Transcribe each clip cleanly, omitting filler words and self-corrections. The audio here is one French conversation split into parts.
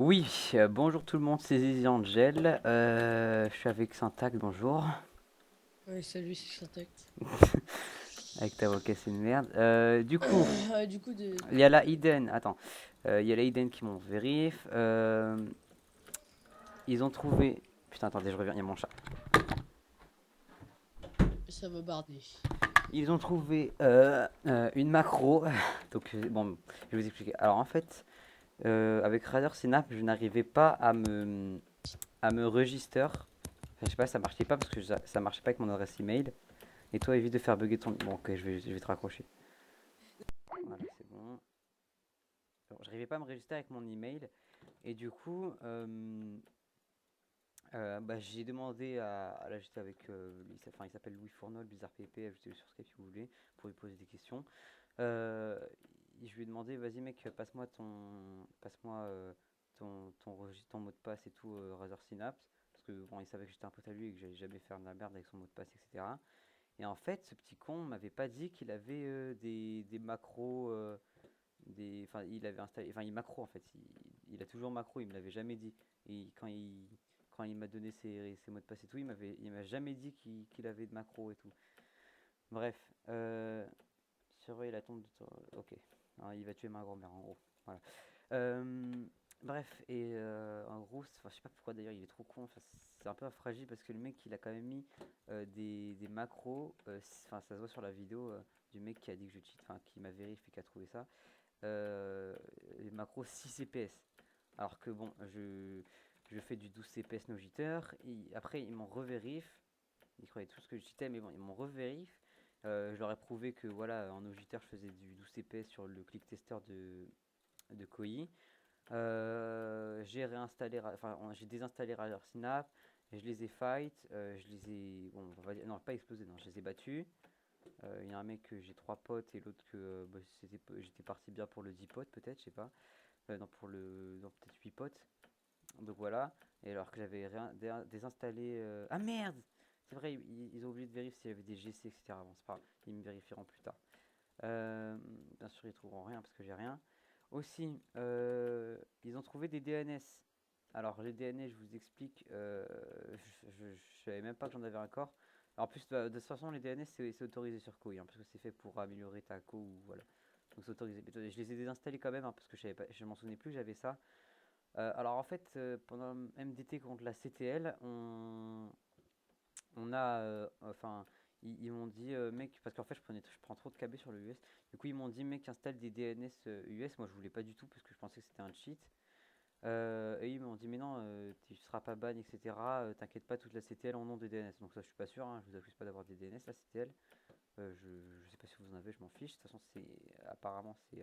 Oui, bonjour tout le monde, c'est Zizi Angel. Je suis avec Syntax, bonjour. Ouais, salut, c'est Syntact. Avec ta voix cassée de merde. Du coup, Du coup, il y a la Eden. Attends, il y a la Eden qui m'ont vérif. Ils ont trouvé. Putain, attendez, je reviens, il y a mon chat. ça va barder. Ils ont trouvé une macro. Donc, bon, je vais vous expliquer. Alors, en fait, avec Radar Synapse, je n'arrivais pas à me register. Enfin, je sais pas, ça marchait pas parce que ça marchait pas avec mon adresse email. Et toi, évite de faire bugger ton. Bon, ok, je vais te raccrocher. Voilà, c'est bon. Alors, j'arrivais pas à me register avec mon email. Et du coup, bah, j'ai demandé à là, j'étais avec. Enfin, il s'appelle Louis Fournol, Bizarre PP, ajoutez-le sur Skype si vous voulez, pour lui poser des questions. Euh, je lui ai demandé, vas-y mec, passe-moi ton mot de passe et tout, Razer Synapse. Parce que bon, il savait que j'étais un pote à lui et que j'allais jamais faire de la merde avec son mot de passe, etc. Et en fait, ce petit con m'avait pas dit qu'il avait des macros. Enfin, il avait installé, enfin, il macro en fait. Il a toujours macro, il me l'avait jamais dit. Et quand il m'a donné ses mots de passe et tout, il m'a jamais dit qu'il avait de macro et tout. Bref, surveille la tombe de ton. Ok. Alors, il va tuer ma grand-mère en gros. Voilà. Euh, Bref, et en gros, je sais pas pourquoi d'ailleurs il est trop con. Enfin, c'est un peu fragile parce que le mec il a quand même mis des macros. Enfin, ça se voit sur la vidéo du mec qui a dit que je cheat, enfin qui m'a vérifié, qui a trouvé ça. euh, les macros 6 CPS. Alors que bon, je fais du 12 CPS no jitter. Après, ils m'en revérifient. Ils croyaient tout ce que je cheatais, mais bon, ils m'en revérifient. Je leur ai prouvé que voilà, en no jitter, je faisais du 12 CPS sur le click tester de Koi. J'ai réinstallé, enfin, j'ai désinstallé Radar Synapse. Je les ai fight, je les ai, bon, on va dire, non, pas explosé, non, je les ai battus. Il y a un mec que j'ai 3 potes et l'autre que bah, j'étais parti bien pour le 10 potes peut-être, je sais pas. Non, pour le, non, peut-être 8 potes. Donc voilà. Et alors que j'avais rien désinstallé. Ah merde. C'est vrai, ils ont oublié de vérifier s'il y avait des GC, etc. Bon, c'est pas grave, ils me vérifieront plus tard. Bien sûr, ils trouveront rien parce que j'ai rien. Aussi, ils ont trouvé des DNS. Alors, les DNS, je vous explique. Je savais même pas que j'en avais un corps. Alors, en plus, de toute façon, les DNS, c'est autorisé sur Koi, hein, parce que c'est fait pour améliorer ta Co ou voilà. Donc, c'est autorisé. Mais je les ai désinstallés quand même, hein, parce que je m'en souvenais plus que j'avais ça. Alors, en fait, pendant MDT contre la CTL, on a, enfin, ils m'ont dit, mec, parce qu'en fait, je prends trop de KB sur le US. Du coup, ils m'ont dit, mec, installe des DNS US. Moi, je voulais pas du tout parce que je pensais que c'était un cheat. Et ils m'ont dit, mais non, tu seras pas ban, etc. T'inquiète pas, toute la CTL en nom de DNS. Donc, ça, je suis pas sûr. Hein, je vous accuse pas d'avoir des DNS, la CTL. Je sais pas si vous en avez, je m'en fiche. De toute façon, apparemment, c'est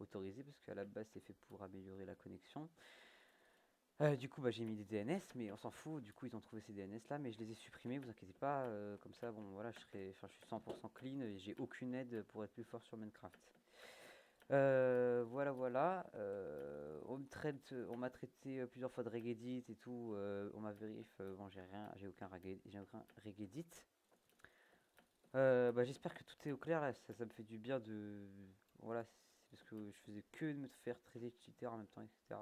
autorisé parce qu'à la base, c'est fait pour améliorer la connexion. Du coup, bah, j'ai mis des DNS, mais on s'en fout. Du coup, ils ont trouvé ces DNS là, mais je les ai supprimés. Vous inquiétez pas. Comme ça, bon, voilà, je suis 100% clean et j'ai aucune aide pour être plus fort sur Minecraft. Voilà, voilà. On m'a traité plusieurs fois de Regedit et tout. On m'a vérifié. Bon, j'ai aucun Regedit. Bah, j'espère que tout est au clair là. Ça me fait du bien de. Voilà, c'est parce que je faisais que de me faire traiter de cheater en même temps, etc.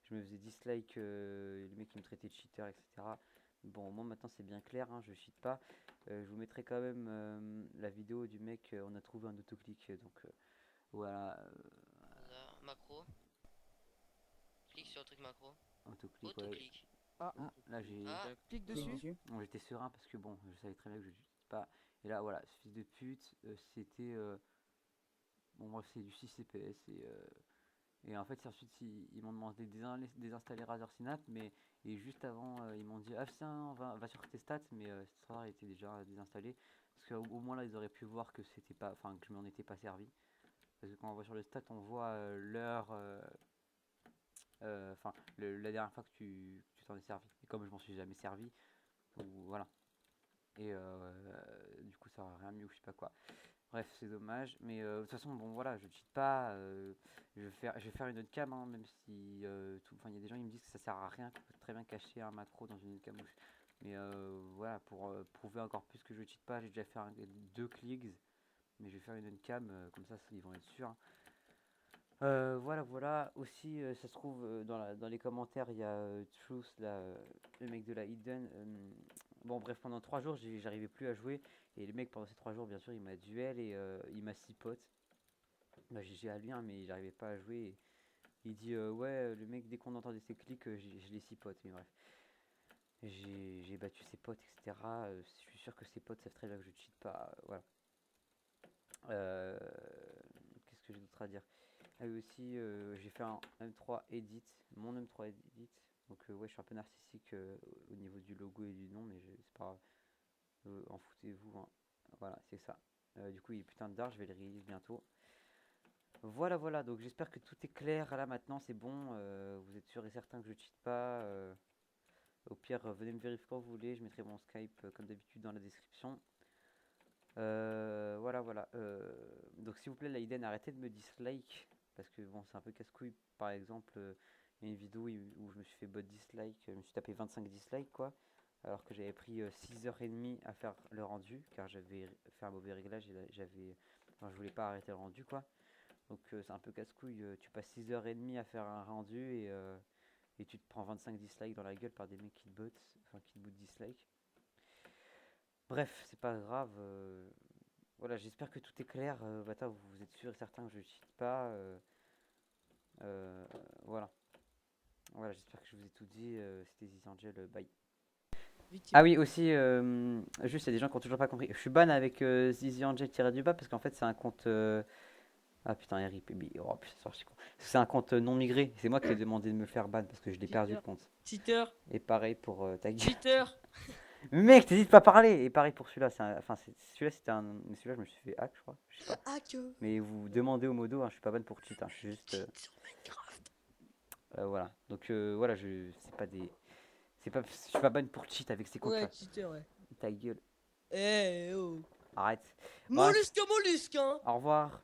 Je me faisais dislike, les mecs qui me traitaient de cheater, etc. Bon, moi maintenant c'est bien clair, hein, je cheat pas. Je vous mettrai quand même la vidéo du mec, on a trouvé un autoclick, donc voilà, Là, macro. Clique sur le truc macro. autoclick, ouais. Autoclique. Ah, Ah, là j'ai. Ah, clique Bon, dessus. bon, j'étais serein parce que bon, je savais très bien que je cheat pas. Et là, voilà, ce fils de pute, c'était. Bon, moi c'est du 6 CPS et en fait, ensuite, ils m'ont demandé de désinstaller Razer Synapse, mais et juste avant, ils m'ont dit ah tiens, va sur tes stats, mais cette histoire était déjà désinstallée. Parce qu'au moins là, ils auraient pu voir que c'était pas, enfin que je m'en étais pas servi. Parce que quand on va sur les stats, on voit l'heure, enfin la dernière fois que tu t'en es servi. Et comme je m'en suis jamais servi, voilà. Et du coup, ça aurait rien mis ou je sais pas quoi. Bref, c'est dommage. Mais de toute façon, bon voilà, je cheat pas. Je vais faire une autre cam, hein, même si enfin, il y a des gens qui me disent que ça sert à rien, qu'on peut très bien cacher un macro dans une cam. Mais voilà, pour prouver encore plus que je cheat pas, j'ai déjà fait deux clics. Mais je vais faire une autre cam, comme ça, ils vont être sûrs. Voilà, voilà. Aussi, ça se trouve dans les commentaires, il y a Truth, là, le mec de la Hidden. Bon, bref, pendant 3 jours, j'arrivais plus à jouer. Et le mec, pendant ces 3 jours, bien sûr, il m'a duel et il m'a 6 potes. Bah, GG à lui, hein, mais j'arrivais pas à jouer. Et il dit, ouais, le mec, dès qu'on entendait ses clics, je les 6 potes. Mais bref, j'ai battu ses potes, etc. Je suis sûr que ses potes savent très bien que je cheat pas. Voilà. Qu'est-ce que j'ai d'autre à dire? Ah oui, aussi, j'ai fait un M3 Edit, mon M3 Edit. Donc, ouais, je suis un peu narcissique au niveau du logo et du nom, mais c'est pas grave. En foutez-vous, hein. Voilà, c'est ça. Du coup, il est putain de d'art, je vais le release bientôt. Voilà, voilà, donc j'espère que tout est clair. Là, maintenant, c'est bon. Vous êtes sûr et certain que je cheat pas. Au pire, venez me vérifier quand vous voulez. Je mettrai mon Skype, comme d'habitude, dans la description. Voilà, voilà. Donc, s'il vous plaît, Laiden, arrêtez de me dislike. Parce que bon, c'est un peu casse-couille. Par exemple, il y a une vidéo où je me suis fait bot dislike. Je me suis tapé 25 dislikes, quoi. Alors que j'avais pris 6h30 à faire le rendu. Car j'avais fait un mauvais réglage et enfin, je voulais pas arrêter le rendu, quoi. Donc, c'est un peu casse-couille. Tu passes 6h30 à faire un rendu et tu te prends 25 dislikes dans la gueule par des mecs qui te bot. Enfin, qui te bootent dislike. Bref, c'est pas grave. Voilà, j'espère que tout est clair. Bata, vous êtes sûr et certain que je ne cheat pas. Euh, voilà. Voilà, j'espère que je vous ai tout dit. C'était Zizi Angel, bye. Ah oui, aussi, juste, il y a des gens qui ont toujours pas compris. Je suis ban avec Zizi Angel tiré du bas parce qu'en fait, c'est un compte. Ah putain, RIP. Oh putain, c'est con. C'est un compte non migré. C'est moi qui ai demandé de me faire ban parce que je l'ai perdu le compte. Cheater. Et pareil pour ta gueule. Cheater. Mec, t'hésites pas à parler. Et pareil pour celui-là. Enfin, celui-là, c'était un. Mais celui-là, je me suis fait hack, je crois. Je sais pas. Hack. Mais vous demandez au modo, hein, je suis pas ban pour cheat. Hein, je suis juste. Cheat sur Minecraft. Voilà. Donc voilà, c'est pas des. Je suis pas ban pour cheat avec ces comptes-là. Ouais, cheater, ouais. Ta gueule. Eh oh. Arrête. Bref, Mollusque, mollusque, hein. au revoir.